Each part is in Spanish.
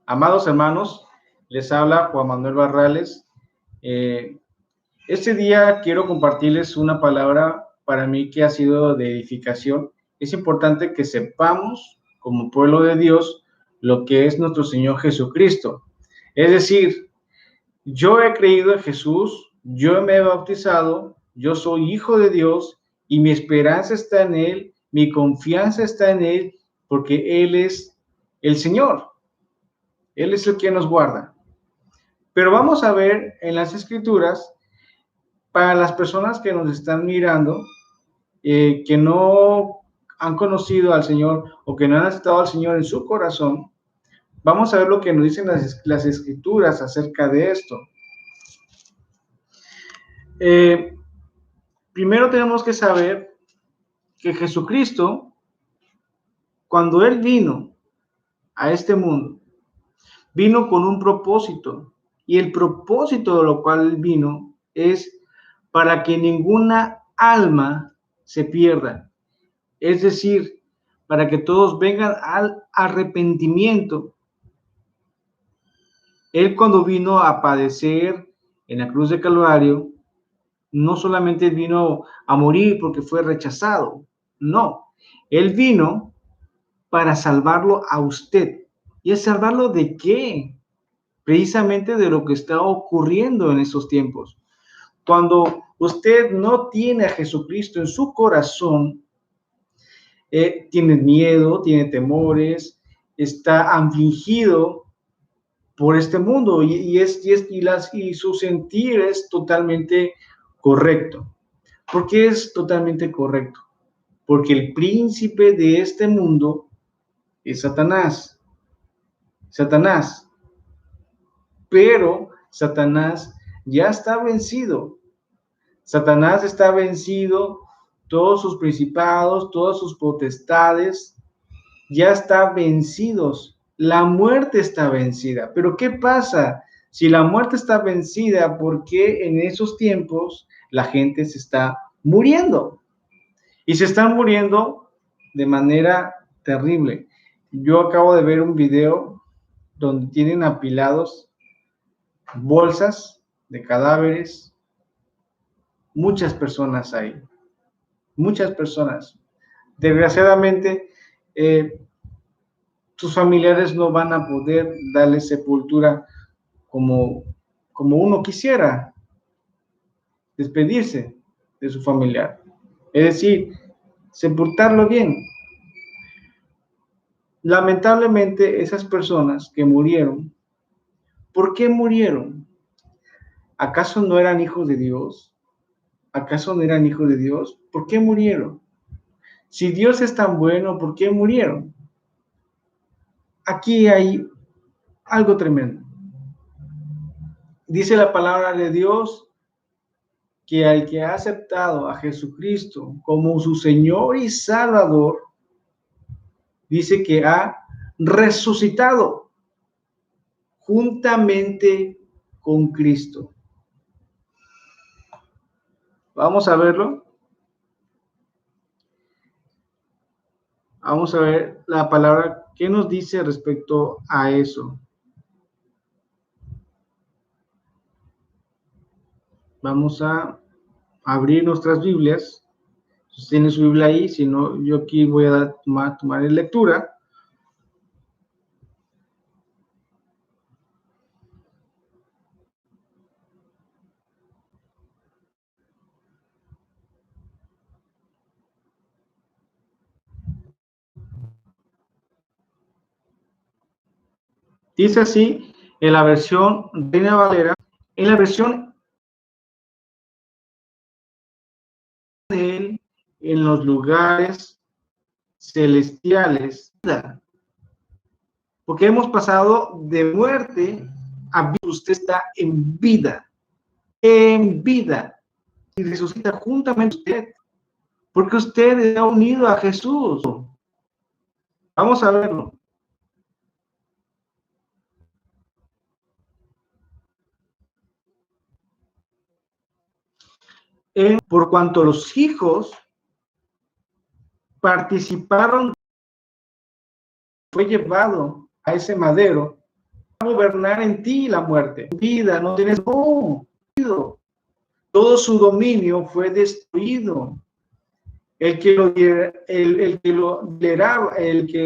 Amados hermanos, les habla Juan Manuel Barrales. Este día quiero compartirles una palabra para mí que ha sido de edificación. Es importante que sepamos, como pueblo de Dios, lo que es nuestro Señor Jesucristo. Es decir, yo he creído en Jesús, yo me he bautizado, yo soy hijo de Dios y mi esperanza está en Él, mi confianza está en Él, porque Él es el Señor. Él es el que nos guarda. Pero vamos a ver en las Escrituras, para las personas que nos están mirando, que no han conocido al Señor o que no han aceptado al Señor en su corazón, vamos a ver lo que nos dicen las Escrituras acerca de esto. Primero tenemos que saber que Jesucristo, cuando Él vino a este mundo, vino con un propósito, y el propósito de lo cual vino es para que ninguna alma se pierda. Es decir, para que todos vengan al arrepentimiento. Él, cuando vino a padecer en la cruz de Calvario, no solamente vino a morir porque fue rechazado, no. Él vino para salvarlo a usted. ¿Y es salvarlo de qué? Precisamente de lo que está ocurriendo en esos tiempos. Cuando usted no tiene a Jesucristo en su corazón, tiene miedo, tiene temores, está afligido por este mundo y su sentir es totalmente correcto. ¿Por qué es totalmente correcto? Porque el príncipe de este mundo es Satanás. Satanás. Pero Satanás ya está vencido. Satanás está vencido, todos sus principados, todas sus potestades, ya están vencidos. La muerte está vencida. Pero ¿qué pasa? Si la muerte está vencida, ¿por qué en esos tiempos la gente se está muriendo? Y se están muriendo de manera terrible. Yo acabo de ver un video donde tienen apilados bolsas de cadáveres. Muchas personas ahí. Muchas personas. Desgraciadamente, sus familiares no van a poder darle sepultura como uno quisiera, despedirse de su familiar. Es decir, sepultarlo bien. Lamentablemente, esas personas que murieron, ¿por qué murieron? ¿Acaso no eran hijos de Dios? ¿Acaso no eran hijos de Dios? ¿Por qué murieron? Si Dios es tan bueno, ¿por qué murieron? Aquí hay algo tremendo. Dice la palabra de Dios que al que ha aceptado a Jesucristo como su Señor y Salvador, dice que ha resucitado juntamente con Cristo. Vamos a verlo. Vamos a ver la palabra, ¿qué nos dice respecto a eso? Vamos a abrir nuestras Biblias. Si tiene su Biblia ahí, si no, yo aquí voy a tomar en lectura. Dice así en la versión Reina Valera, en la versión de él en los lugares celestiales, porque hemos pasado de muerte a vida. Usted está en vida, y resucita juntamente usted, porque usted está unido a Jesús. Vamos a verlo. Por cuanto los hijos participaron, fue llevado a ese madero gobernar en ti la muerte. Vida, no tienes, no, todo su dominio fue destruido. El que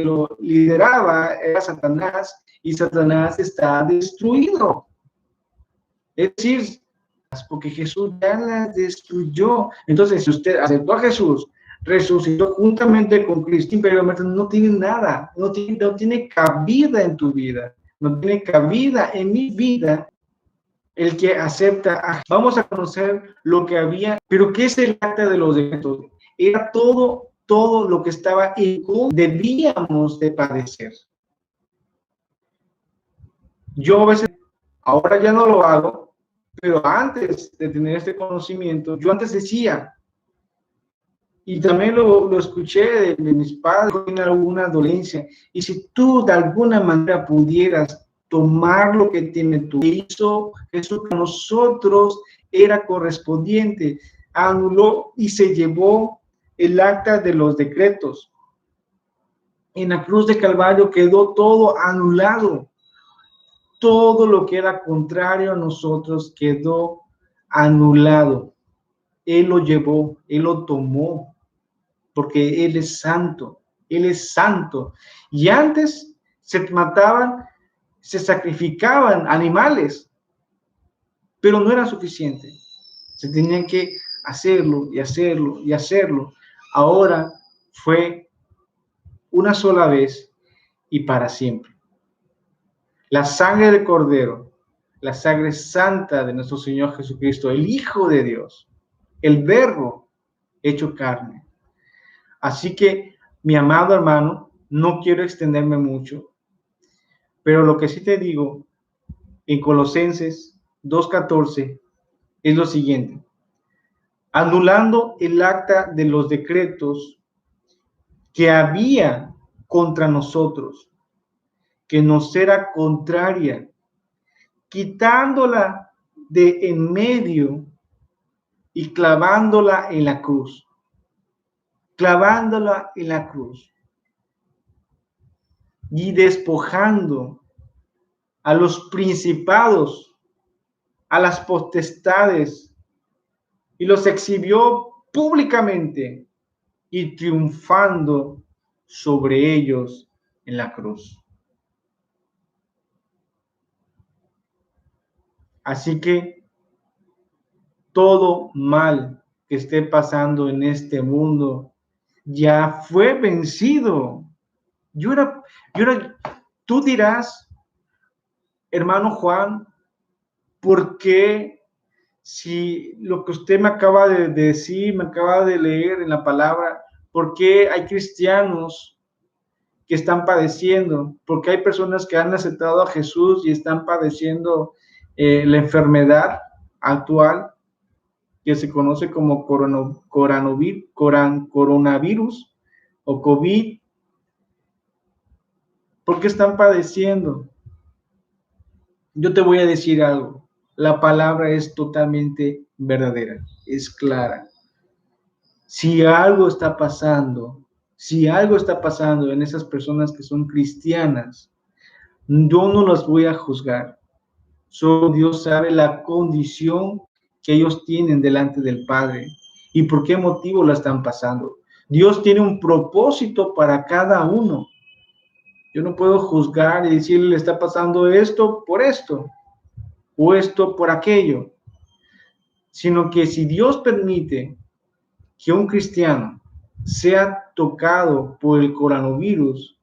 lo lideraba era Satanás, y Satanás está destruido. Es decir, porque Jesús ya la destruyó. Entonces, si usted aceptó a Jesús, resucitó juntamente con Cristo, imperialmente, no tiene nada, no tiene cabida en tu vida, no tiene cabida en mi vida. El que acepta, vamos a conocer lo que había, pero ¿qué es el acta de los decretos? Era todo lo que estaba en debíamos de padecer. Yo a veces, ahora ya no lo hago, pero antes de tener este conocimiento, yo antes decía, y también lo escuché de mis padres, en alguna dolencia, y si tú de alguna manera pudieras tomar lo que tiene tu hizo Jesús a nosotros, era correspondiente, anuló y se llevó el acta de los decretos. En la cruz de Calvario quedó todo anulado. Todo lo que era contrario a nosotros quedó anulado. Él lo llevó, Él lo tomó, porque Él es santo, Él es santo. Y antes se mataban, se sacrificaban animales, pero no era suficiente. Se tenían que hacerlo y hacerlo y hacerlo. Ahora fue una sola vez y para siempre. La sangre del Cordero, la sangre santa de nuestro Señor Jesucristo, el Hijo de Dios, el Verbo hecho carne. Así que, mi amado hermano, no quiero extenderme mucho, pero lo que sí te digo en Colosenses 2:14 es lo siguiente: anulando el acta de los decretos que había contra nosotros, que nos era contraria, quitándola de en medio y clavándola en la cruz. Clavándola en la cruz. Y despojando a los principados, a las potestades, y los exhibió públicamente y triunfando sobre ellos en la cruz. Así que todo mal que esté pasando en este mundo ya fue vencido. Tú dirás, hermano Juan, ¿por qué si lo que usted me acaba de decir, me acaba de leer en la palabra, por qué hay cristianos que están padeciendo? ¿Por qué hay personas que han aceptado a Jesús y están padeciendo la enfermedad actual que se conoce como coronavirus o COVID? ¿Por qué están padeciendo? Yo te voy a decir algo. La palabra es totalmente verdadera, es clara. Si algo está pasando en esas personas que son cristianas, yo no las voy a juzgar. Solo Dios sabe la condición que ellos tienen delante del Padre y por qué motivo la están pasando. Dios tiene un propósito para cada uno. Yo no puedo juzgar y decirle, le está pasando esto por esto o esto por aquello, sino que si Dios permite que un cristiano sea tocado por el coronavirus,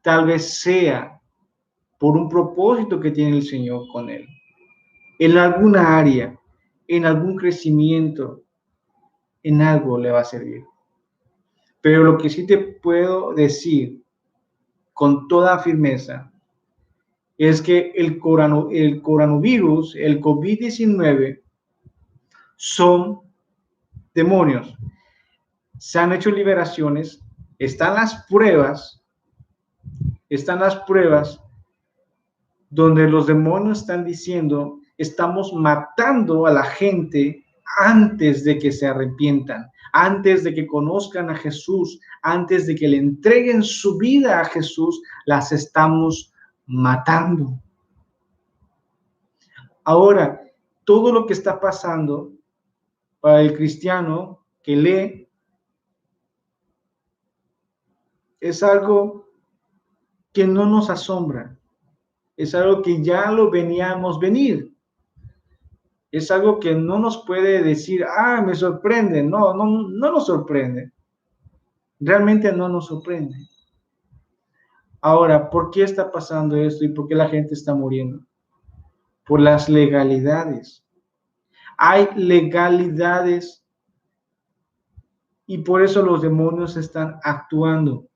tal vez sea por un propósito que tiene el Señor con él, en alguna área, en algún crecimiento, en algo le va a servir. Pero lo que sí te puedo decir con toda firmeza es que el coronavirus, el COVID-19, son demonios. Se han hecho liberaciones, están las pruebas donde los demonios están diciendo, estamos matando a la gente antes de que se arrepientan, antes de que conozcan a Jesús, antes de que le entreguen su vida a Jesús, las estamos matando. Ahora, todo lo que está pasando para el cristiano que lee es algo que no nos asombra, es algo que ya lo veníamos venir, es algo que no nos puede decir, me sorprende, no nos sorprende, realmente no nos sorprende. Ahora, ¿por qué está pasando esto y por qué la gente está muriendo? Por las legalidades. Hay legalidades y por eso los demonios están actuando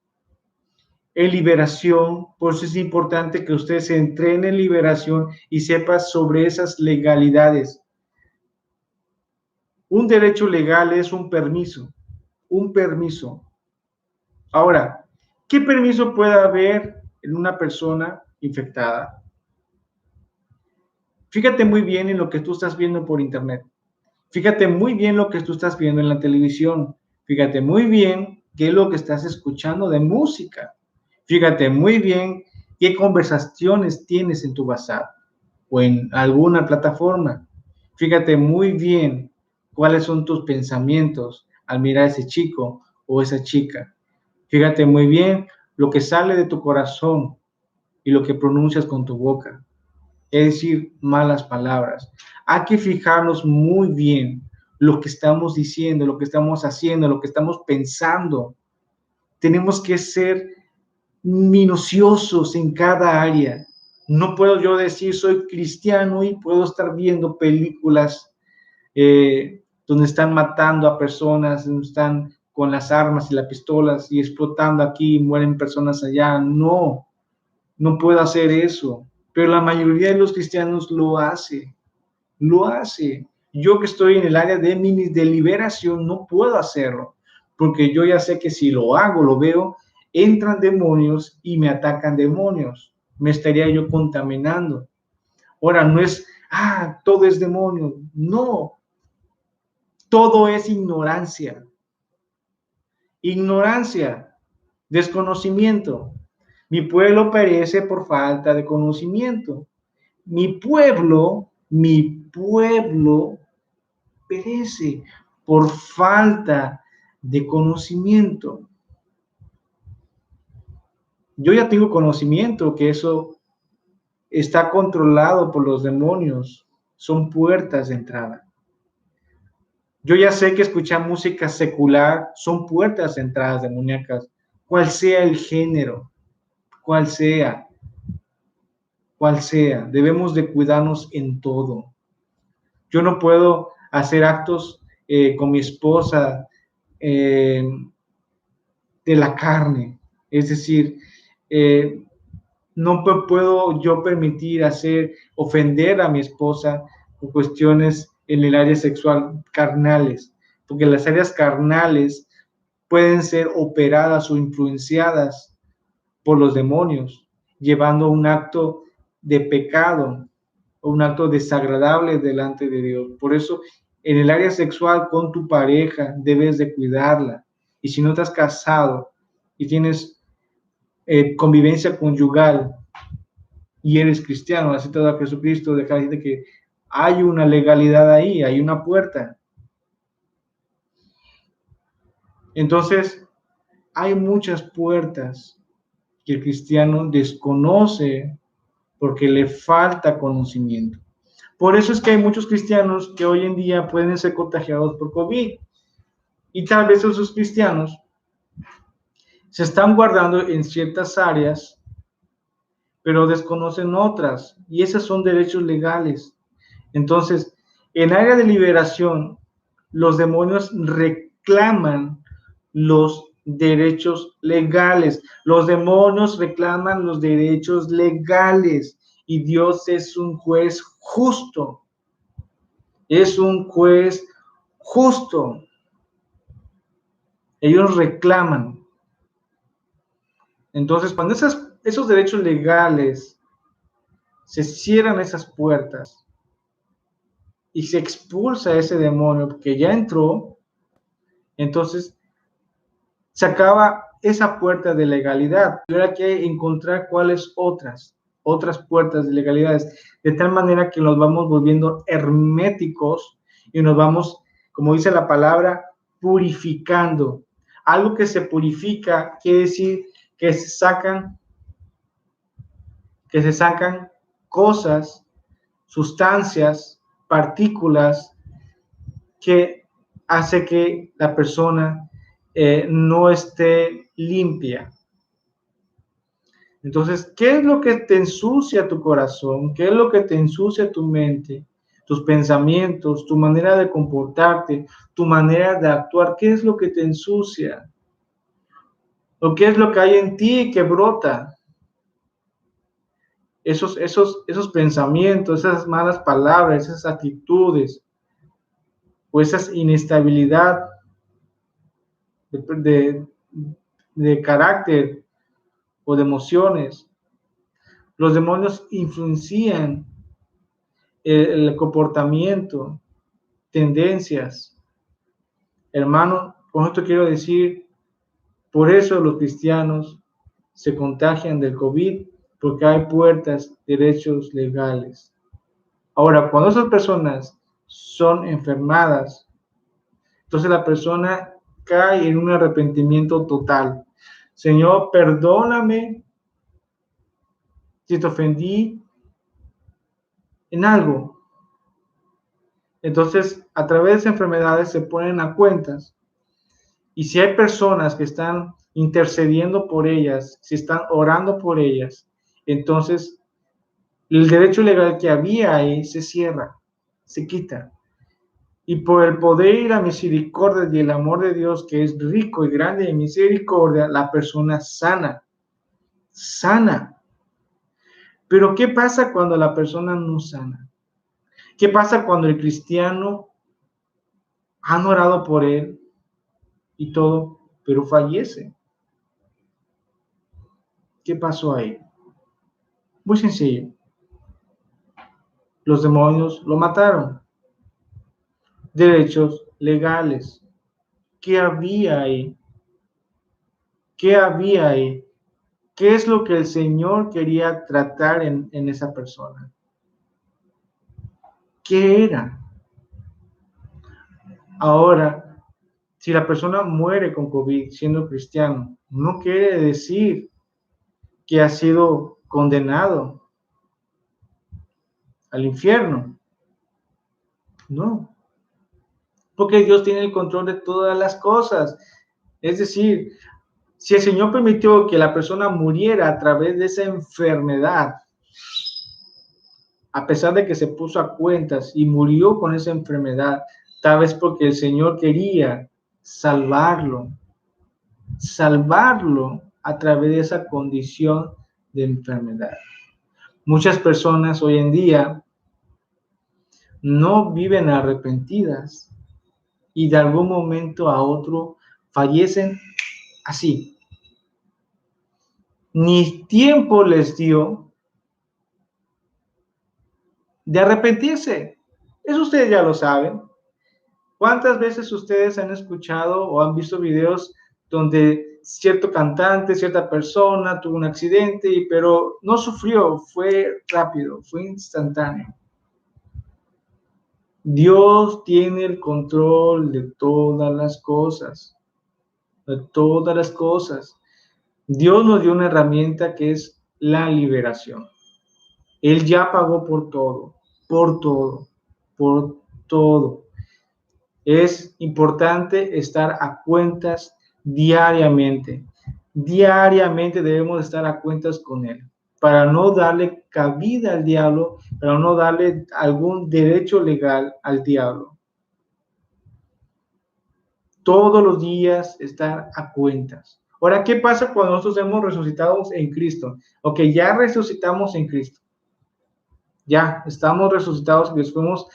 en liberación. Por eso es importante que usted se entrene en liberación y sepa sobre esas legalidades. Un derecho legal es un permiso, un permiso. Ahora, ¿qué permiso puede haber en una persona infectada? Fíjate muy bien en lo que tú estás viendo por internet. Fíjate muy bien lo que tú estás viendo en la televisión. Fíjate muy bien qué es lo que estás escuchando de música. Fíjate muy bien qué conversaciones tienes en tu WhatsApp o en alguna plataforma. Fíjate muy bien cuáles son tus pensamientos al mirar a ese chico o esa chica. Fíjate muy bien lo que sale de tu corazón y lo que pronuncias con tu boca, es decir, malas palabras. Hay que fijarnos muy bien lo que estamos diciendo, lo que estamos haciendo, lo que estamos pensando. Tenemos que ser minuciosos en cada área. No puedo yo decir soy cristiano y puedo estar viendo películas donde están matando a personas, donde están con las armas y las pistolas y explotando aquí, mueren personas allá. No, no puedo hacer eso. Pero la mayoría de los cristianos lo hace, lo hace. Yo que estoy en el área de liberación no puedo hacerlo, porque yo ya sé que si lo hago, lo veo, entran demonios y me atacan demonios. Me estaría yo contaminando. Ahora, no es, todo es demonio. No, todo es ignorancia. Ignorancia, desconocimiento. Mi pueblo perece por falta de conocimiento. Mi pueblo perece por falta de conocimiento. Yo ya tengo conocimiento que eso está controlado por los demonios, son puertas de entrada. Yo ya sé que escuchar música secular son puertas de entrada demoníacas, cual sea el género, cual sea, debemos de cuidarnos en todo. Yo no puedo hacer actos con mi esposa eh, de la carne, es decir, no puedo yo permitir ofender a mi esposa por cuestiones en el área sexual carnales, porque las áreas carnales pueden ser operadas o influenciadas por los demonios, llevando un acto de pecado o un acto desagradable delante de Dios. Por eso, en el área sexual con tu pareja debes de cuidarla. Y si no te has casado y tienes convivencia conyugal y eres cristiano, has aceptado a Jesucristo, dejar de que hay una legalidad ahí, hay una puerta. Entonces, hay muchas puertas que el cristiano desconoce porque le falta conocimiento. Por eso es que hay muchos cristianos que hoy en día pueden ser contagiados por COVID. Y tal vez esos cristianos se están guardando en ciertas áreas, pero desconocen otras. Y esas son derechos legales. Entonces, en área de liberación, los demonios reclaman los derechos legales. Los demonios reclaman los derechos legales. Y Dios es un juez justo. Es un juez justo. Ellos reclaman. Entonces, cuando esos derechos legales se cierran esas puertas y se expulsa a ese demonio que ya entró, entonces se acaba esa puerta de legalidad. Y ahora hay que encontrar cuáles otras puertas de legalidades, de tal manera que nos vamos volviendo herméticos y nos vamos, como dice la palabra, purificando. Algo que se purifica quiere decir que se sacan cosas, sustancias, partículas que hace que la persona no esté limpia. Entonces, ¿qué es lo que te ensucia tu corazón? ¿Qué es lo que te ensucia tu mente? Tus pensamientos, tu manera de comportarte, tu manera de actuar. ¿Qué es lo que te ensucia? ¿O qué es lo que hay en ti que brota? Esos pensamientos, esas malas palabras, esas actitudes, o esa inestabilidad de, de carácter o de emociones. Los demonios influencian el comportamiento, tendencias. Hermano, con esto quiero decir, por eso los cristianos se contagian del COVID, porque hay puertas, derechos legales. Ahora, cuando esas personas son enfermadas, entonces la persona cae en un arrepentimiento total. Señor, perdóname si te ofendí en algo. Entonces, a través de enfermedades se ponen a cuentas. Y si hay personas que están intercediendo por ellas, si están orando por ellas, entonces el derecho legal que había ahí se cierra, se quita. Y por el poder y la misericordia y el amor de Dios, que es rico y grande en misericordia, la persona sana. Pero ¿qué pasa cuando la persona no sana? ¿Qué pasa cuando el cristiano han orado por él y todo, pero fallece? ¿Qué pasó ahí? Muy sencillo. Los demonios lo mataron. Derechos legales. ¿Qué había ahí? ¿Qué había ahí? ¿Qué es lo que el Señor quería tratar en esa persona? ¿Qué era? Ahora, si la persona muere con COVID siendo cristiano, no quiere decir que ha sido condenado al infierno. No, porque Dios tiene el control de todas las cosas. Es decir, si el Señor permitió que la persona muriera a través de esa enfermedad, a pesar de que se puso a cuentas y murió con esa enfermedad, tal vez porque el Señor quería salvarlo a través de esa condición de enfermedad. Muchas personas hoy en día no viven arrepentidas y de algún momento a otro fallecen así. Ni tiempo les dio de arrepentirse. Eso ustedes ya lo saben. ¿Cuántas veces ustedes han escuchado o han visto videos donde cierto cantante, cierta persona tuvo un accidente, pero no sufrió, fue rápido, fue instantáneo? Dios tiene el control de todas las cosas, de todas las cosas. Dios nos dio una herramienta que es la liberación. Él ya pagó por todo, por todo, por todo. Es importante estar a cuentas diariamente. Diariamente debemos estar a cuentas con Él, para no darle cabida al diablo, para no darle algún derecho legal al diablo. Todos los días estar a cuentas. Ahora, ¿qué pasa cuando nosotros hemos resucitado en Cristo? Ok, ya resucitamos en Cristo. Ya estamos resucitados, que fuimos,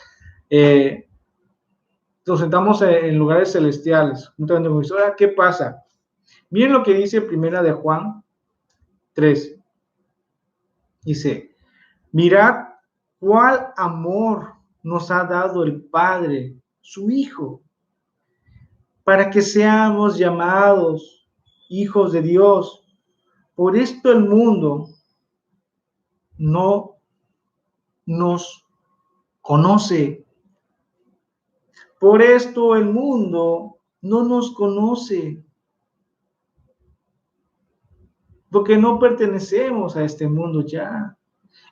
nos sentamos en lugares celestiales. Ahora, ¿qué pasa? Miren lo que dice Primera de Juan 3. Dice, mirad cuál amor nos ha dado el Padre, su Hijo, para que seamos llamados hijos de Dios. Por esto el mundo no nos conoce. Por esto el mundo no nos conoce, porque no pertenecemos a este mundo ya.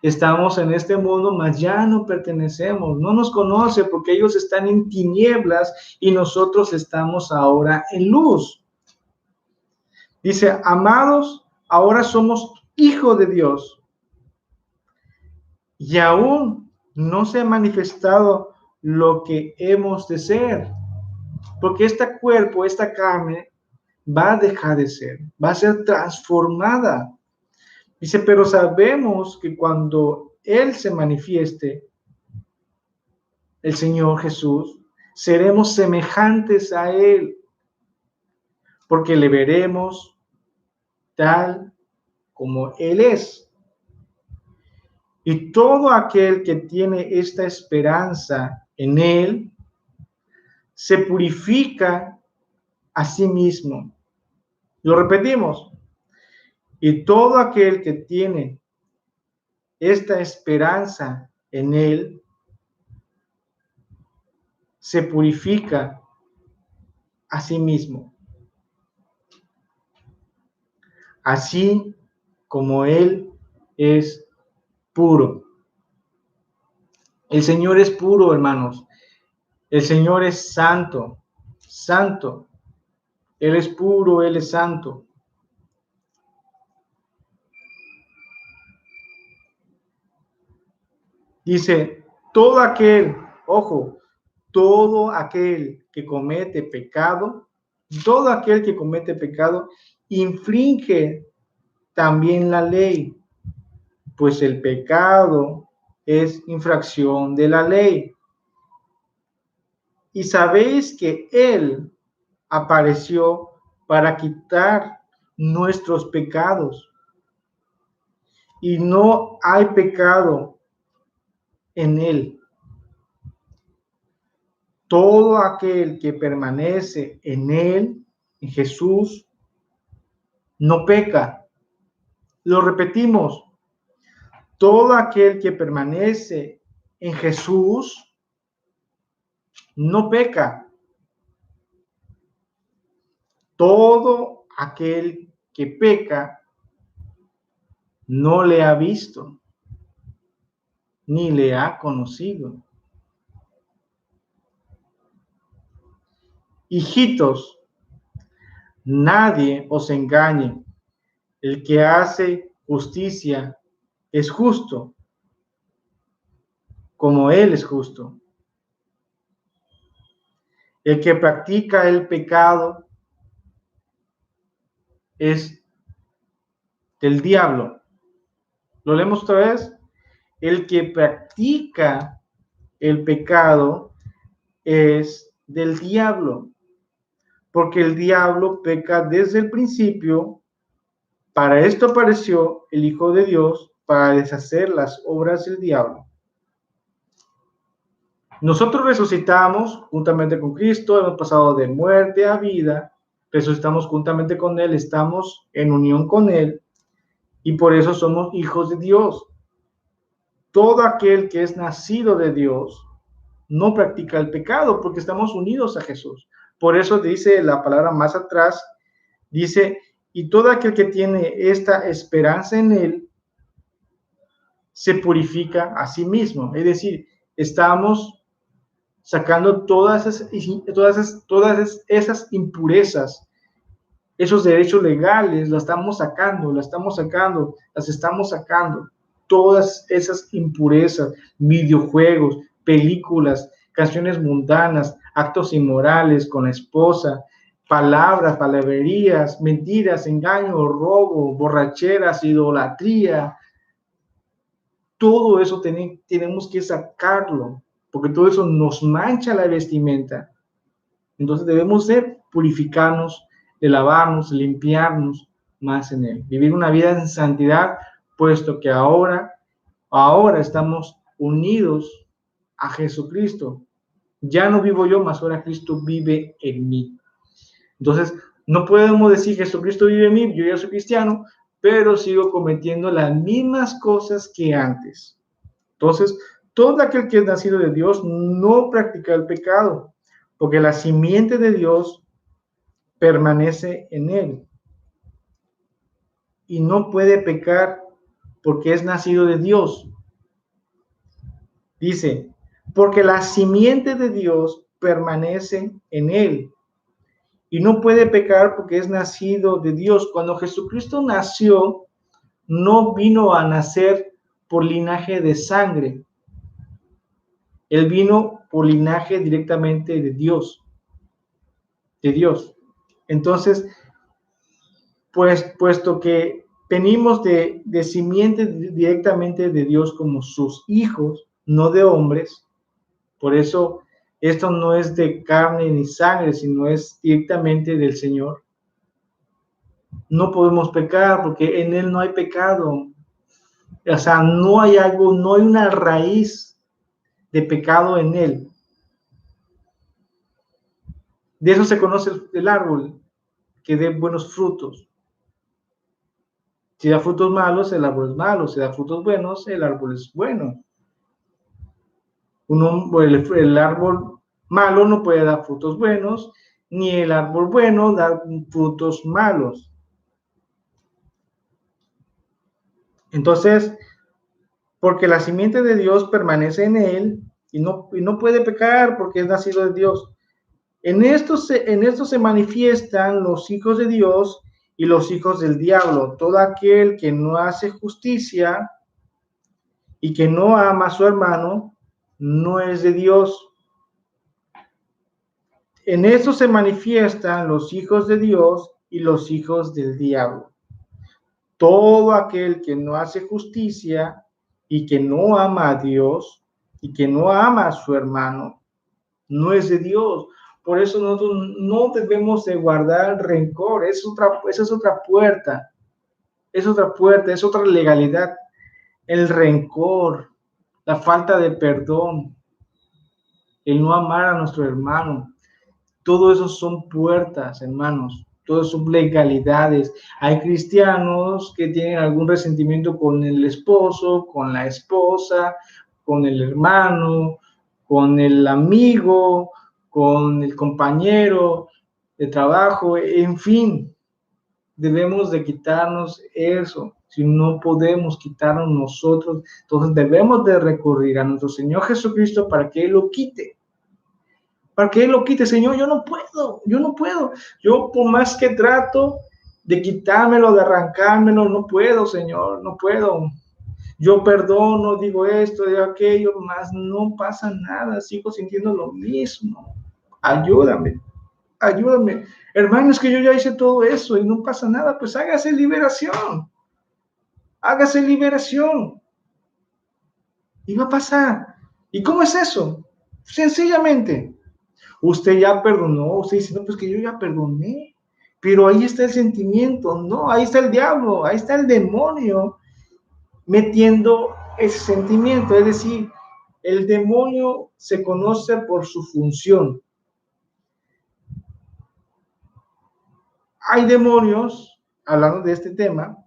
Estamos en este mundo, mas ya no pertenecemos. No nos conoce porque ellos están en tinieblas y nosotros estamos ahora en luz. Dice, amados, ahora somos hijos de Dios y aún no se ha manifestado lo que hemos de ser, porque este cuerpo, esta carne, va a dejar de ser, va a ser transformada. Dice, pero sabemos que cuando Él se manifieste, el Señor Jesús, seremos semejantes a Él, porque le veremos tal como Él es. Y todo aquel que tiene esta esperanza en Él, se purifica a sí mismo. Lo repetimos. Y todo aquel que tiene esta esperanza en Él, se purifica a sí mismo. Así como Él es puro. El Señor es puro, hermanos. El Señor es santo, santo. Él es puro, Él es santo. Dice, todo aquel, ojo, todo aquel que comete pecado, todo aquel que comete pecado, infringe también la ley, pues el pecado es infracción de la ley. Y sabéis que Él apareció para quitar nuestros pecados. Y no hay pecado en Él. Todo aquel que permanece en Él, en Jesús, no peca. Lo repetimos. Todo aquel que permanece en Jesús, no peca. Todo aquel que peca no le ha visto, ni le ha conocido. Hijitos, nadie os engañe. El que hace justicia es justo, como Él es justo. El que practica el pecado es del diablo. ¿Lo leemos otra vez? El que practica el pecado es del diablo, porque el diablo peca desde el principio. Para esto apareció el Hijo de Dios, para deshacer las obras del diablo. Nosotros resucitamos juntamente con Cristo, hemos pasado de muerte a vida, resucitamos juntamente con Él, estamos en unión con Él, y por eso somos hijos de Dios. Todo aquel que es nacido de Dios no practica el pecado, porque estamos unidos a Jesús. Por eso dice la palabra más atrás, dice, y todo aquel que tiene esta esperanza en Él, se purifica a sí mismo. Es decir, estamos sacando todas esas impurezas, esos derechos legales, las estamos sacando, todas esas impurezas, videojuegos, películas, canciones mundanas, actos inmorales con la esposa, palabras, palabrerías, mentiras, engaño, robo, borracheras, idolatría. Todo eso tenemos que sacarlo, porque todo eso nos mancha la vestimenta. Entonces debemos de purificarnos, de lavarnos, limpiarnos más en Él. Vivir una vida en santidad, puesto que ahora estamos unidos a Jesucristo. Ya no vivo yo, mas ahora Cristo vive en mí. Entonces, no podemos decir Jesucristo vive en mí, yo ya soy cristiano, pero sigo cometiendo las mismas cosas que antes. Entonces, todo aquel que es nacido de Dios no practica el pecado, porque la simiente de Dios permanece en él y no puede pecar porque es nacido de Dios. Dice, porque la simiente de Dios permanece en él y no puede pecar porque es nacido de Dios. Cuando Jesucristo nació, no vino a nacer por linaje de sangre. Él vino por linaje directamente de Dios. De Dios. Entonces, pues, puesto que venimos de simiente directamente de Dios como sus hijos, no de hombres, por eso esto no es de carne ni sangre, sino es directamente del Señor. No podemos pecar porque en Él no hay pecado. O sea, no hay algo, no hay una raíz de pecado en Él. De eso se conoce el árbol, que dé buenos frutos. Si da frutos malos, el árbol es malo. Si da frutos buenos, el árbol es bueno. El árbol malo no puede dar frutos buenos, ni el árbol bueno da frutos malos. Entonces, porque la simiente de Dios permanece en él y no puede pecar porque es nacido de Dios. En esto se manifiestan los hijos de Dios y los hijos del diablo. Todo aquel que no hace justicia y que no ama a su hermano, no es de Dios. En esto se manifiestan los hijos de Dios y los hijos del diablo. Todo aquel que no hace justicia y que no ama a Dios y que no ama a su hermano, no es de Dios. Por eso nosotros no debemos de guardar rencor. Esa es otra puerta. Es otra puerta, es otra legalidad. El rencor, la falta de perdón, el no amar a nuestro hermano. Todo eso son puertas, hermanos. Todo son legalidades. Hay cristianos que tienen algún resentimiento con el esposo, con la esposa, con el hermano, con el amigo, con el compañero de trabajo, en fin, debemos de quitarnos eso. Si no podemos quitarnos nosotros, entonces debemos de recurrir a nuestro Señor Jesucristo para que Él lo quite. Para que Él lo quite, Señor, yo no puedo. Yo por más que trato de quitármelo, de arrancármelo, no puedo, Señor, no puedo. Yo perdono, digo esto, digo aquello, más no pasa nada, sigo sintiendo lo mismo. Ayúdame. Hermano, es que yo ya hice todo eso y no pasa nada, pues hágase liberación. Hágase liberación. Y va a pasar. ¿Y cómo es eso? Sencillamente, usted ya perdonó, usted dice, no, pues que yo ya perdoné, pero ahí está el sentimiento, no, ahí está el diablo, ahí está el demonio metiendo ese sentimiento, es decir, el demonio se conoce por su función. Hay demonios, hablando de este tema,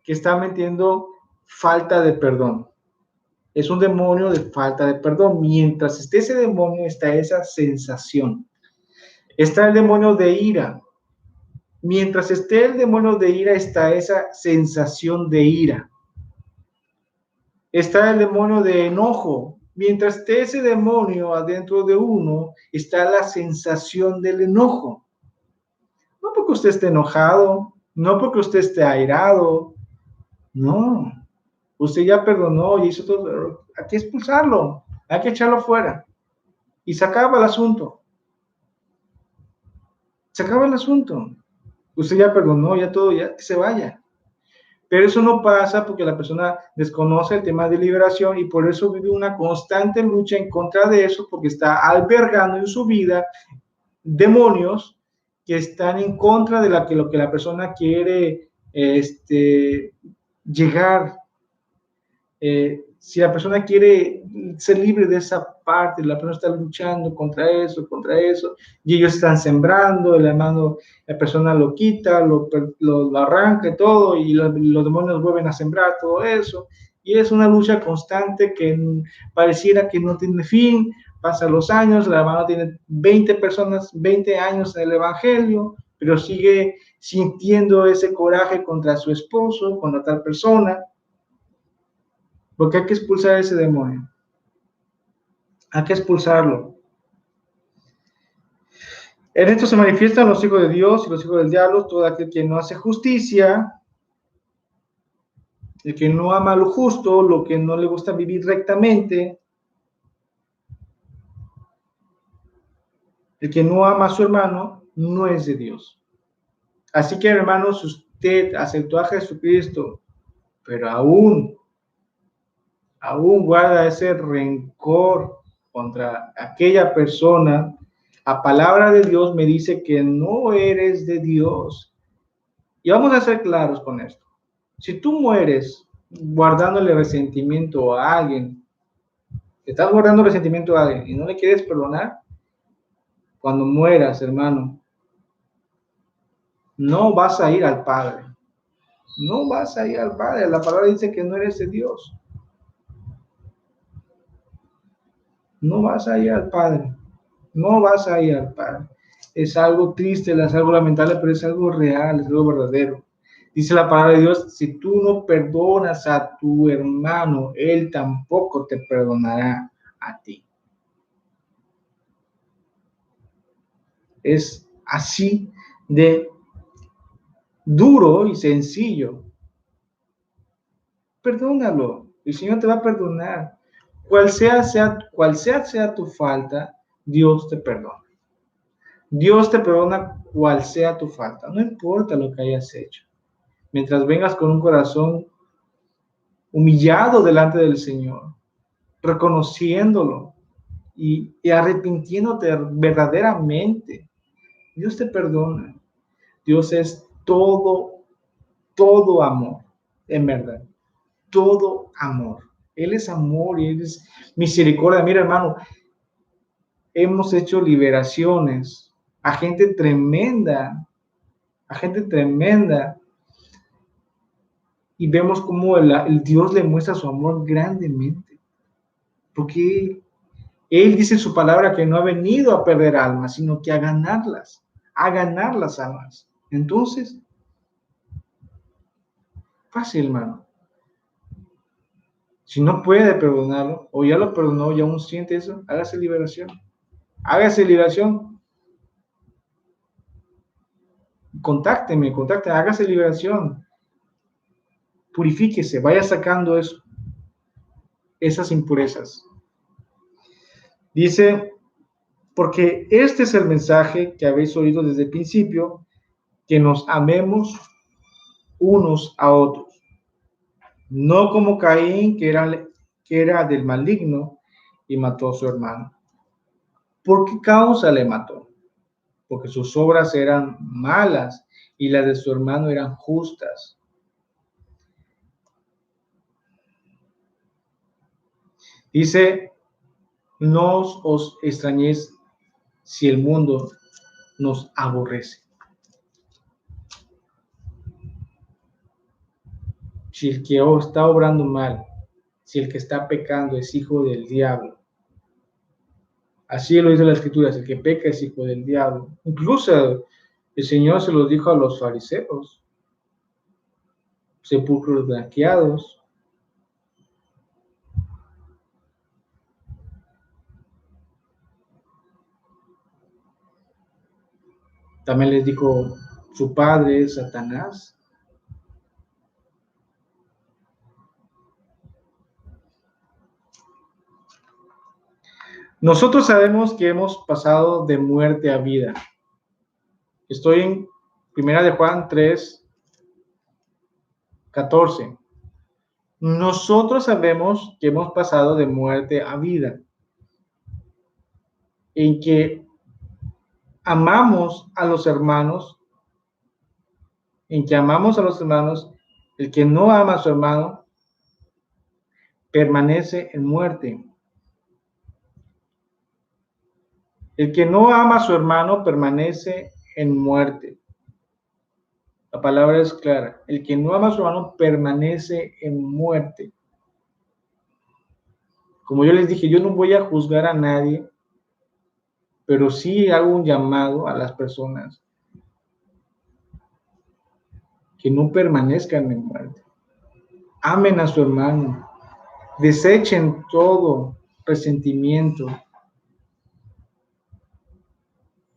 que están metiendo falta de perdón. Es un demonio de falta de perdón. Mientras esté ese demonio, está esa sensación. Está el demonio de ira. Mientras esté el demonio de ira, está esa sensación de ira. Está el demonio de enojo. Mientras esté ese demonio adentro de uno, está la sensación del enojo. No porque usted esté enojado, no porque usted esté airado, no. Usted ya perdonó y hizo todo. Hay que expulsarlo, hay que echarlo fuera. Y se acaba el asunto. Se acaba el asunto. Usted ya perdonó, ya todo, ya que se vaya. Pero eso no pasa porque la persona desconoce el tema de liberación y por eso vive una constante lucha en contra de eso, porque está albergando en su vida demonios que están en contra de lo que la persona quiere llegar. Si la persona quiere ser libre de esa parte, la persona está luchando contra eso, y ellos están sembrando, el hermano, la persona lo quita, lo arranca y todo, y los demonios vuelven a sembrar todo eso, y es una lucha constante que pareciera que no tiene fin. Pasan los años, el hermano tiene 20 personas, 20 años en el evangelio, pero sigue sintiendo ese coraje contra su esposo, contra tal persona, porque hay que expulsar a ese demonio. Hay que expulsarlo. En esto se manifiestan los hijos de Dios y los hijos del diablo, todo aquel que no hace justicia, el que no ama lo justo, lo que no le gusta vivir rectamente, el que no ama a su hermano, no es de Dios. Así que, hermanos, usted aceptó a Jesucristo, pero aún guarda ese rencor contra aquella persona. La palabra de Dios me dice que no eres de Dios. Y vamos a ser claros con esto. Si tú mueres guardándole resentimiento a alguien, estás guardando resentimiento a alguien y no le quieres perdonar, cuando mueras, hermano, no vas a ir al Padre. No vas a ir al Padre. La palabra dice que no eres de Dios. No vas a ir al Padre. No vas a ir al Padre. Es algo triste, es algo lamentable, pero es algo real, es algo verdadero. Dice la palabra de Dios, si tú no perdonas a tu hermano, él tampoco te perdonará a ti. Es así de duro y sencillo. Perdónalo, el Señor te va a perdonar. Cual sea tu falta, Dios te perdona. Dios te perdona cual sea tu falta, no importa lo que hayas hecho. Mientras vengas con un corazón humillado delante del Señor, reconociéndolo y arrepintiéndote verdaderamente, Dios te perdona. Dios es todo amor, en verdad, todo amor. Él es amor y Él es misericordia. Mira, hermano, hemos hecho liberaciones a gente tremenda, y vemos cómo el Dios le muestra su amor grandemente, porque Él dice en su palabra que no ha venido a perder almas, sino que a ganar las almas. Entonces, fácil, hermano. Si no puede perdonarlo, o ya lo perdonó y aún siente eso, hágase liberación. Hágase liberación. Contácteme, hágase liberación. Purifíquese, vaya sacando eso, esas impurezas. Dice, porque este es el mensaje que habéis oído desde el principio, que nos amemos unos a otros. No como Caín, que era del maligno y mató a su hermano. ¿Por qué causa le mató? Porque sus obras eran malas y las de su hermano eran justas. Dice, no os extrañéis si el mundo nos aborrece. Si el que está obrando mal, si el que está pecando es hijo del diablo. Así lo dice la Escritura, el que peca es hijo del diablo. Incluso el Señor se lo dijo a los fariseos. Sepulcros blanqueados. También les dijo su padre, Satanás. Nosotros sabemos que hemos pasado de muerte a vida. Estoy en 1 de Juan 3, 14. Nosotros sabemos que hemos pasado de muerte a vida, en que amamos a los hermanos, el que no ama a su hermano, permanece en muerte. El que no ama a su hermano permanece en muerte. La palabra es clara. El que no ama a su hermano permanece en muerte. Como yo les dije, yo no voy a juzgar a nadie, pero sí hago un llamado a las personas que no permanezcan en muerte. Amen a su hermano. Desechen todo resentimiento.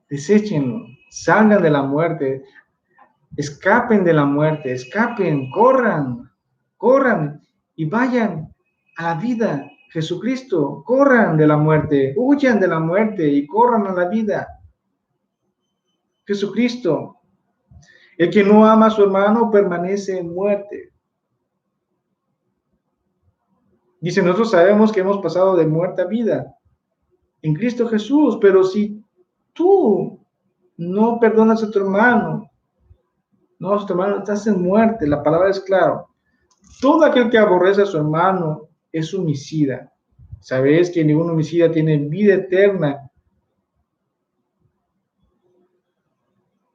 Deséchenlo. Salgan de la muerte. Escapen de la muerte. Escapen. Corran. Corran y vayan a la vida. Jesucristo. Corran de la muerte. Huyan de la muerte y corran a la vida. Jesucristo. El que no ama a su hermano permanece en muerte. Dice, nosotros sabemos que hemos pasado de muerte a vida en Cristo Jesús, pero si tú no perdonas a tu hermano, no, a tu hermano, estás en muerte. La palabra es clara. Todo aquel que aborrece a su hermano es homicida. Sabéis que ningún homicida tiene vida eterna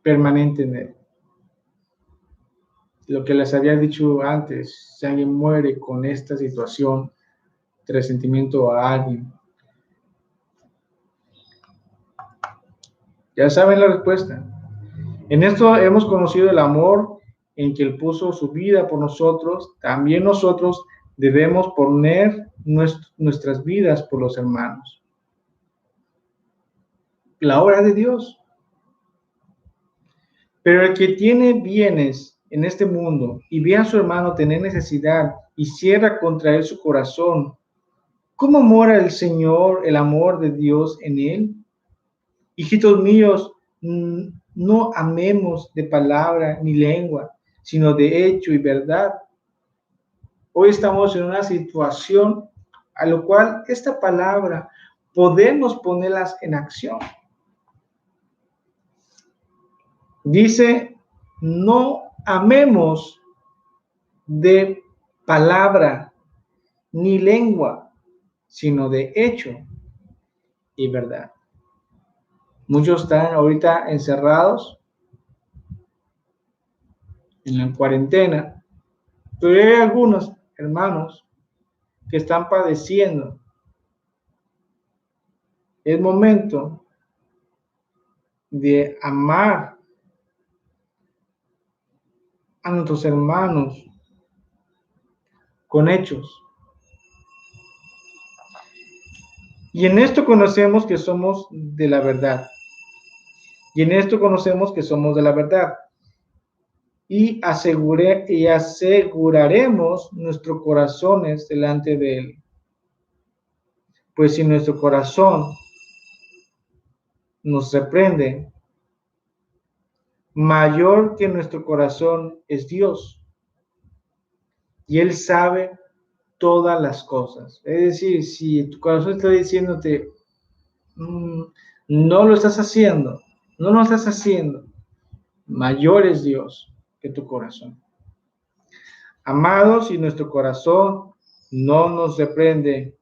permanente en él. Lo que les había dicho antes, si alguien muere con esta situación de resentimiento a alguien, ya saben la respuesta. En esto hemos conocido el amor en que Él puso su vida por nosotros. También nosotros debemos poner nuestras vidas por los hermanos. La obra de Dios. Pero el que tiene bienes en este mundo y ve a su hermano tener necesidad y cierra contra él su corazón, ¿cómo mora el Señor, el amor de Dios en él? Hijitos míos, no amemos de palabra ni lengua, sino de hecho y verdad. Hoy estamos en una situación a lo cual esta palabra podemos ponerlas en acción. Dice, no amemos de palabra ni lengua, sino de hecho y verdad. Muchos están ahorita encerrados en la cuarentena, pero hay algunos hermanos que están padeciendo. Es momento de amar a nuestros hermanos con hechos. Y en esto conocemos que somos de la verdad. Y en esto conocemos que somos de la verdad. Y aseguraremos nuestros corazones delante de Él. Pues si nuestro corazón nos reprende, mayor que nuestro corazón es Dios. Y Él sabe todas las cosas. Es decir, si tu corazón está diciéndote, no lo estás haciendo, no lo estás haciendo, mayor es Dios que tu corazón. Amados, si nuestro corazón no nos reprende,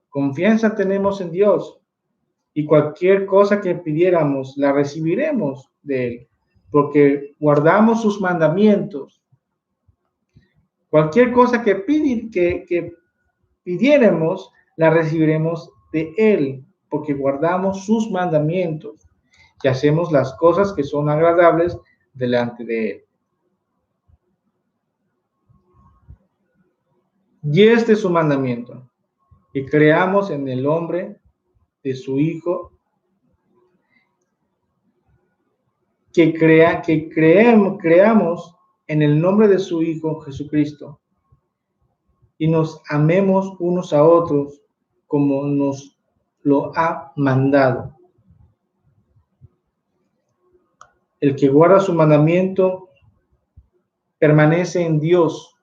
confianza tenemos en Dios y cualquier cosa que pidiéramos la recibiremos de Él, porque guardamos sus mandamientos. Cualquier cosa que pidiéramos la recibiremos de Él, porque guardamos sus mandamientos y hacemos las cosas que son agradables delante de Él. Y este es su mandamiento, que creamos en el nombre de su Hijo, creamos en el nombre de su Hijo Jesucristo y nos amemos unos a otros como nos lo ha mandado. El que guarda su mandamiento permanece en Dios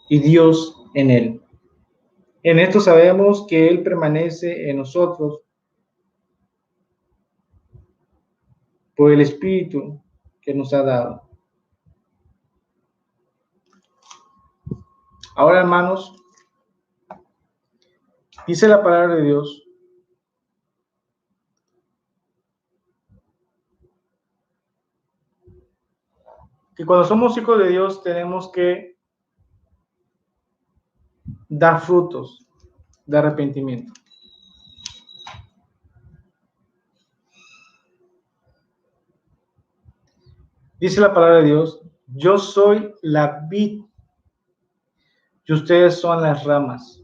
y Dios en él. En esto sabemos que Él permanece en nosotros por el Espíritu que nos ha dado. Ahora, hermanos, Dice la palabra de Dios que cuando somos hijos de Dios tenemos que dar frutos de arrepentimiento. Dice la palabra de Dios, yo soy la vid y ustedes son las ramas.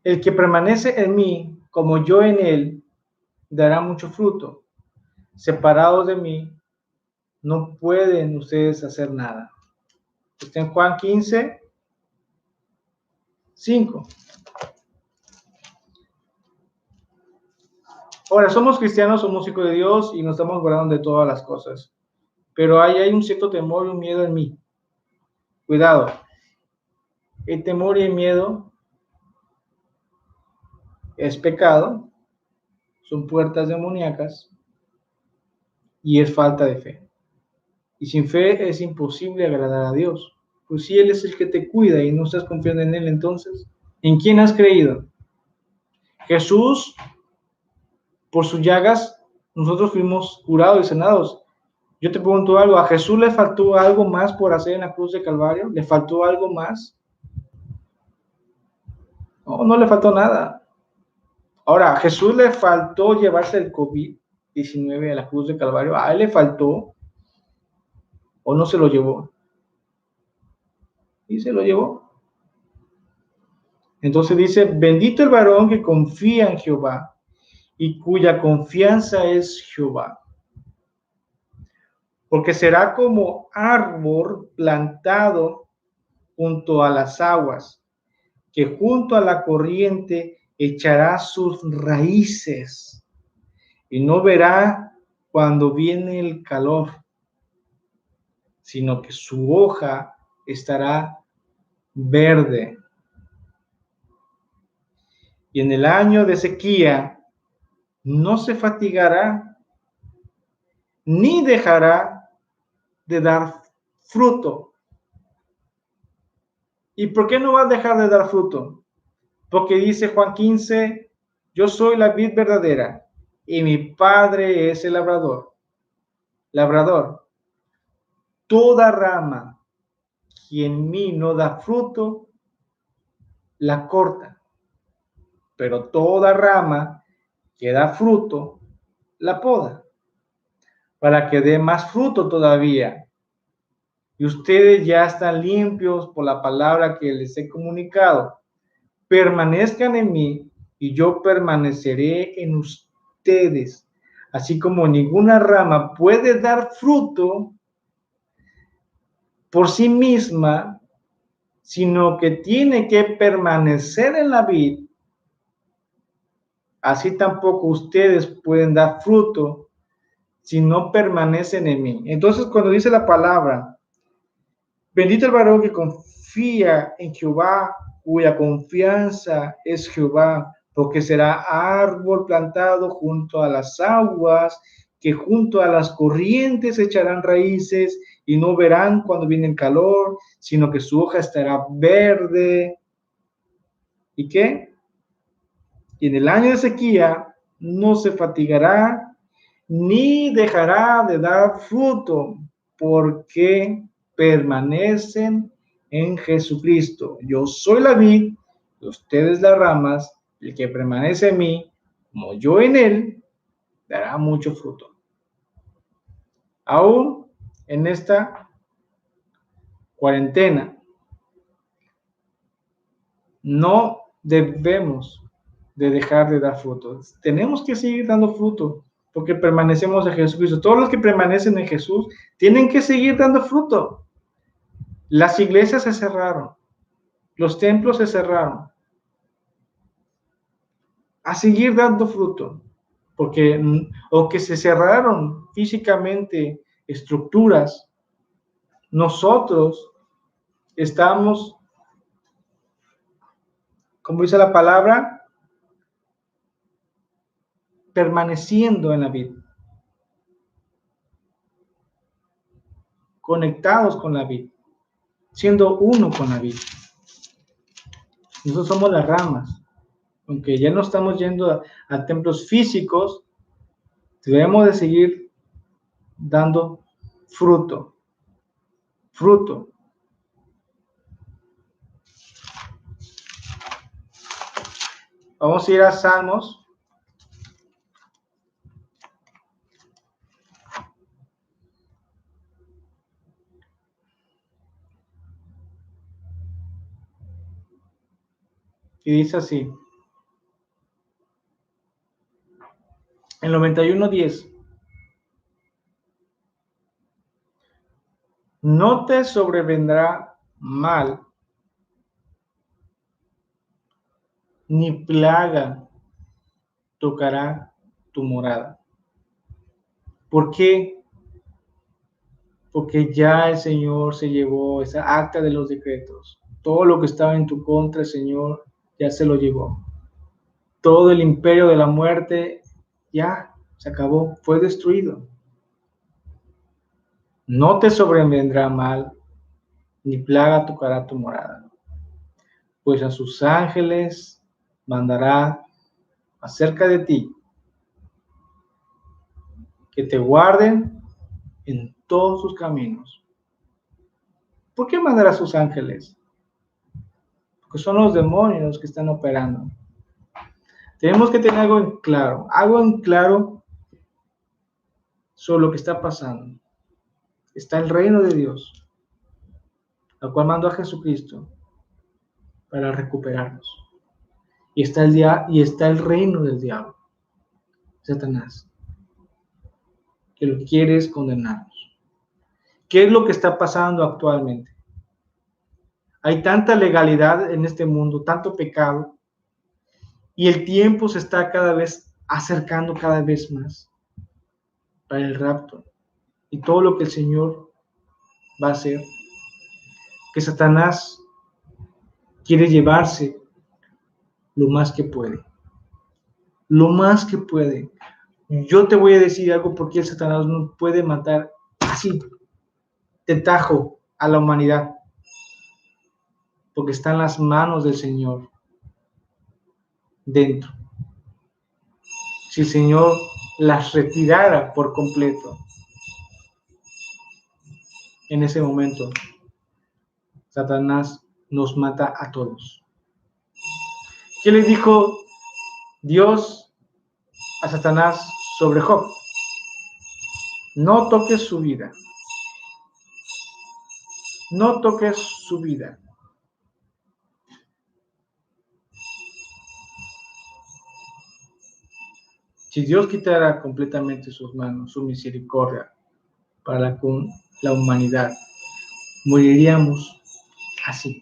El que permanece en mí, como yo en él, dará mucho fruto. Separados de mí, no pueden ustedes hacer nada. Está en Juan 15, 5. Ahora, somos cristianos, somos hijos de Dios y nos estamos guardando de todas las cosas. Pero hay un cierto temor y un miedo en mí. Cuidado. El temor y el miedo es pecado, son puertas demoníacas y es falta de fe. Y sin fe es imposible agradar a Dios. Pues si Él es el que te cuida y no estás confiando en Él, entonces, ¿en quién has creído? Jesús, por sus llagas, nosotros fuimos curados y sanados. Yo te pregunto algo, ¿a Jesús le faltó algo más por hacer en la cruz de Calvario? ¿Le faltó algo más? No, no le faltó nada. Ahora, ¿a Jesús le faltó llevarse el COVID-19 a la cruz de Calvario? ¿A Él le faltó o no se lo llevó? Y se lo llevó. Entonces dice, bendito el varón que confía en Jehová y cuya confianza es Jehová. Porque será como árbol plantado junto a las aguas, que junto a la corriente echará sus raíces y no verá cuando viene el calor, sino que su hoja estará verde. Y en el año de sequía no se fatigará ni dejará de dar fruto. ¿Y por qué no va a dejar de dar fruto? Porque dice Juan 15, yo soy la vid verdadera y mi padre es el labrador. Labrador, toda rama que en mí no da fruto, la corta. Pero toda rama que da fruto, la poda, para que dé más fruto todavía. Y ustedes ya están limpios por la palabra que les he comunicado. Permanezcan en mí y yo permaneceré en ustedes. Así como ninguna rama puede dar fruto por sí misma, sino que tiene que permanecer en la vid, así tampoco ustedes pueden dar fruto si no permanecen en mí. Entonces, cuando dice la palabra, bendito el varón que confía en Jehová, cuya confianza es Jehová, porque será árbol plantado junto a las aguas, que junto a las corrientes echarán raíces y no verán cuando viene el calor, sino que su hoja estará verde. ¿Y qué? Y en el año de sequía no se fatigará ni dejará de dar fruto, porque permanecen en Jesucristo. Yo soy la vid, ustedes las ramas, el que permanece en mí, como yo en él, dará mucho fruto. Aún en esta cuarentena, no debemos de dejar de dar frutos. Tenemos que seguir dando fruto porque permanecemos en Jesucristo. Todos los que permanecen en Jesús tienen que seguir dando fruto. Las iglesias se cerraron, los templos se cerraron. A seguir dando fruto, porque o que se cerraron físicamente estructuras, nosotros estamos, como dice la palabra, permaneciendo en la vida. conectados con la vid, siendo uno con la vid. Nosotros somos las ramas. Aunque ya no estamos yendo a templos físicos, debemos de seguir dando fruto. Fruto. Vamos a ir a Salmos. Y dice así. En 91:10. No te sobrevendrá mal, ni plaga tocará tu morada. ¿Por qué? Porque ya el Señor se llevó esa acta de los decretos. Todo lo que estaba en tu contra, el Señor ya se lo llevó. Todo el imperio de la muerte ya se acabó, fue destruido. No te sobrevendrá mal, ni plaga tocará tu morada, pues a sus ángeles mandará acerca de ti, que te guarden en todos sus caminos. ¿Por qué mandará a sus ángeles? Porque son los demonios que están operando. Tenemos que tener algo en claro sobre lo que está pasando. Está el reino de Dios, al cual mandó a Jesucristo para recuperarnos. Y está el reino del diablo, Satanás, que lo quiere es condenarnos. ¿Qué es lo que está pasando actualmente? Hay tanta legalidad en este mundo, tanto pecado, y el tiempo se está cada vez acercando cada vez más para el rapto. Y todo lo que el Señor va a hacer, que Satanás quiere llevarse lo más que puede. Lo más que puede. Yo te voy a decir algo porque el Satanás no puede matar así, de tajo, a la humanidad. Porque está en las manos del Señor dentro. Si el Señor las retirara por completo, en ese momento, Satanás nos mata a todos. ¿Qué le dijo Dios a Satanás sobre Job? No toques su vida. No toques su vida. Si Dios quitara completamente sus manos, su misericordia para con la humanidad, moriríamos así.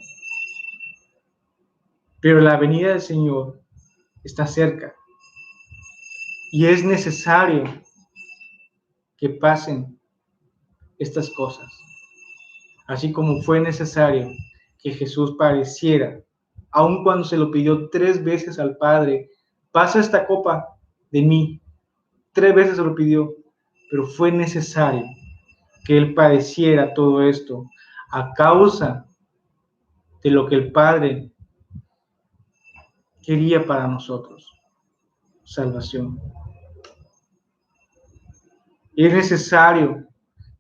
Pero la venida del Señor está cerca y es necesario que pasen estas cosas. Así como fue necesario que Jesús padeciera, aun cuando se lo pidió 3 veces al Padre, pasa esta copa de mí. 3 veces se lo pidió, pero fue necesario que Él padeciera todo esto a causa de lo que el Padre quería para nosotros, salvación. Y es necesario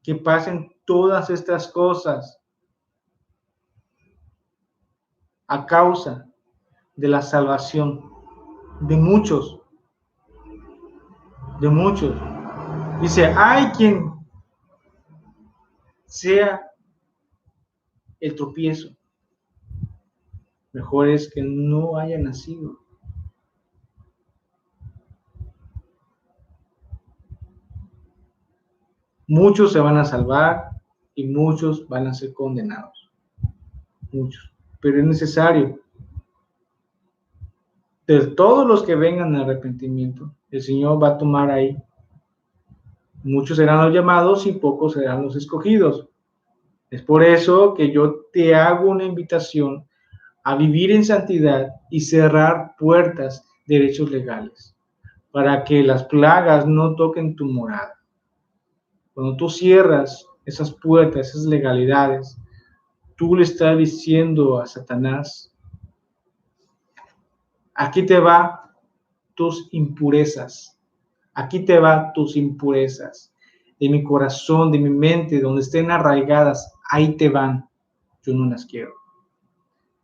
que pasen todas estas cosas a causa de la salvación de muchos. De muchos. Dice, hay quien sea el tropiezo. Mejor es que no haya nacido. Muchos se van a salvar y muchos van a ser condenados. Muchos. Pero es necesario. De todos los que vengan al arrepentimiento, el Señor va a tomar ahí. Muchos serán los llamados y pocos serán los escogidos. Es por eso que yo te hago una invitación a vivir en santidad y cerrar puertas de derechos legales, para que las plagas no toquen tu morada. Cuando tú cierras esas puertas, esas legalidades, tú le estás diciendo a Satanás, aquí te va tus impurezas, aquí te va tus impurezas, de mi corazón, de mi mente, donde estén arraigadas, ahí te van, yo no las quiero.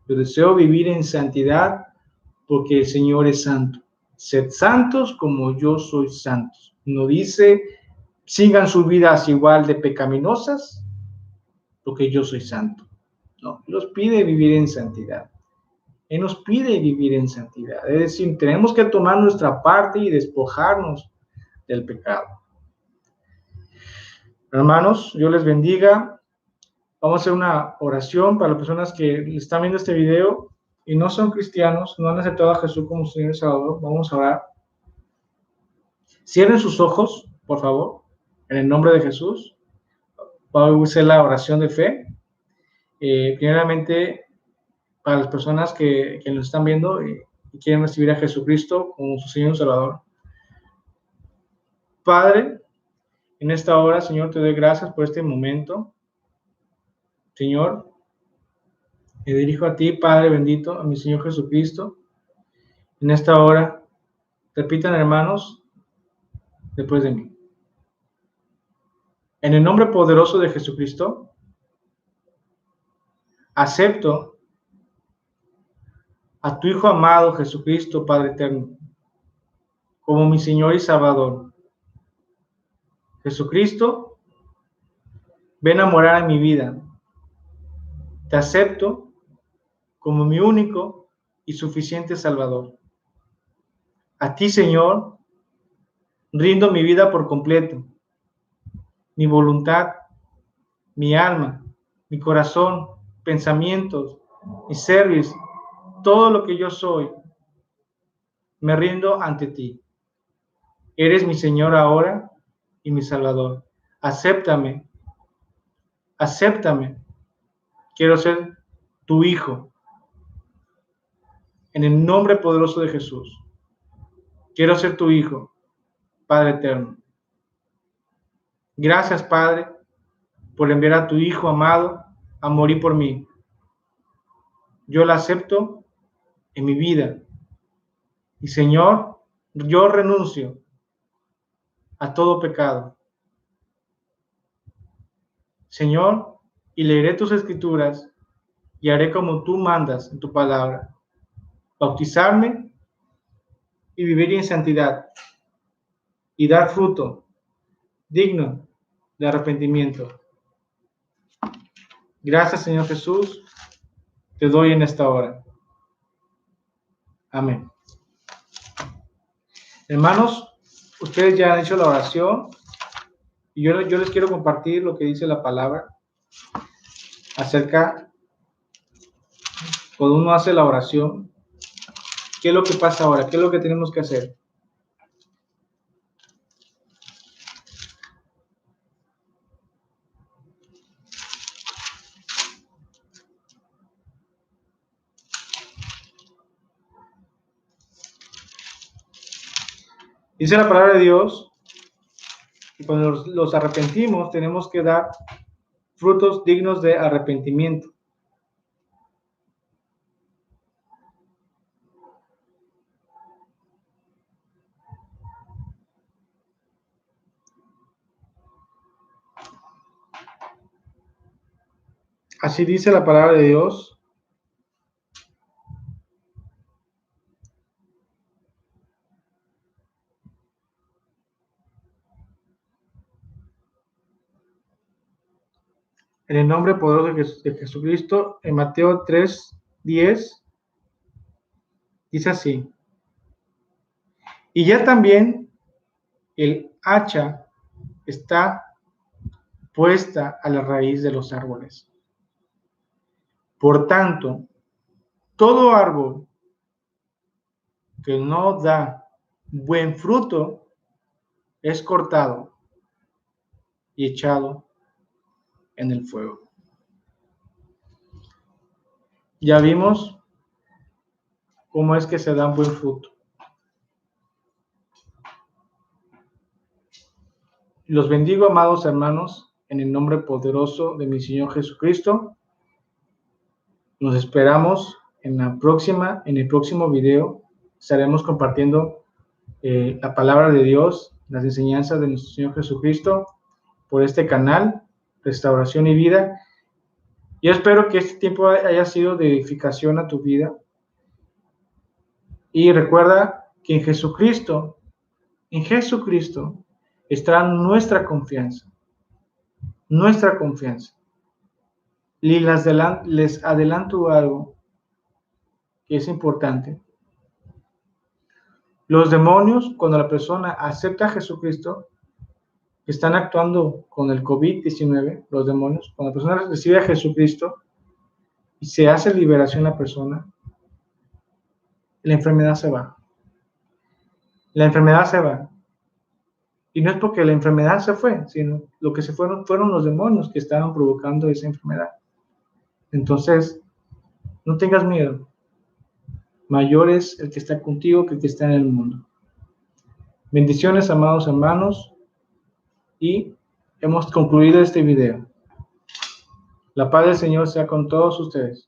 Yo deseo vivir en santidad porque el Señor es santo. Sed santos como yo soy santos. No dice, sigan sus vidas igual de pecaminosas porque yo soy santo. No, nos pide vivir en santidad. Él nos pide vivir en santidad. Es decir, tenemos que tomar nuestra parte y despojarnos del pecado. Hermanos, Dios les bendiga. Vamos a hacer una oración para las personas que están viendo este video y no son cristianos, no han aceptado a Jesús como Señor y Salvador. Vamos a orar. Cierren sus ojos, por favor, en el nombre de Jesús. Vamos a hacer la oración de fe. Primeramente, para las personas que nos están viendo y quieren recibir a Jesucristo como su Señor y Salvador. Padre, en esta hora, Señor, te doy gracias por este momento. Señor, me dirijo a ti, Padre bendito, a mi Señor Jesucristo. En esta hora, repitan, hermanos, después de mí. En el nombre poderoso de Jesucristo, acepto a tu Hijo amado Jesucristo, Padre eterno, como mi Señor y Salvador. Jesucristo, ven a morar en mi vida. Te acepto como mi único y suficiente Salvador. A ti, Señor, rindo mi vida por completo, mi voluntad, mi alma, mi corazón, pensamientos, mi servicio, todo lo que yo soy, me rindo ante ti. Eres mi Señor ahora y mi Salvador. Acéptame, acéptame. Quiero ser tu hijo. En el nombre poderoso de Jesús. Quiero ser tu hijo, Padre eterno. Gracias, Padre, por enviar a tu Hijo amado a morir por mí. Yo la acepto en mi vida. Y Señor, yo renuncio a todo pecado. Señor, y leeré tus escrituras y haré como tú mandas en tu palabra. Bautizarme y vivir en santidad y dar fruto digno de arrepentimiento. Gracias, Señor Jesús, te doy en esta hora. Amén. Hermanos, ustedes ya han hecho la oración y yo les quiero compartir lo que dice la palabra acerca cuando uno hace la oración. ¿Qué es lo que pasa ahora? ¿Qué es lo que tenemos que hacer? Dice la palabra de Dios que cuando los arrepentimos tenemos que dar frutos dignos de arrepentimiento. Así dice la palabra de Dios. En el nombre poderoso de Jesucristo, en Mateo 3:10, dice así. Y ya también el hacha está puesta a la raíz de los árboles. Por tanto, todo árbol que no da buen fruto es cortado y echado en el fuego. Ya vimos cómo es que se da un buen fruto. Los bendigo, amados hermanos. en el nombre poderoso de mi Señor Jesucristo. Nos esperamos en el próximo video. Estaremos compartiendo la palabra de Dios, las enseñanzas de nuestro Señor Jesucristo por este canal, Restauración y Vida. Yo espero que este tiempo haya sido de edificación a tu vida. Y recuerda que en Jesucristo está nuestra confianza. Nuestra confianza. Y les adelanto algo que es importante. Los demonios, cuando la persona acepta a Jesucristo, están actuando con el COVID-19, los demonios, cuando la persona recibe a Jesucristo y se hace liberación a la persona, la enfermedad se va. La enfermedad se va. Y no es porque la enfermedad se fue, sino lo que se fueron los demonios que estaban provocando esa enfermedad. Entonces, no tengas miedo. Mayor es el que está contigo que el que está en el mundo. Bendiciones, amados hermanos, y hemos concluido este video. La paz del Señor sea con todos ustedes.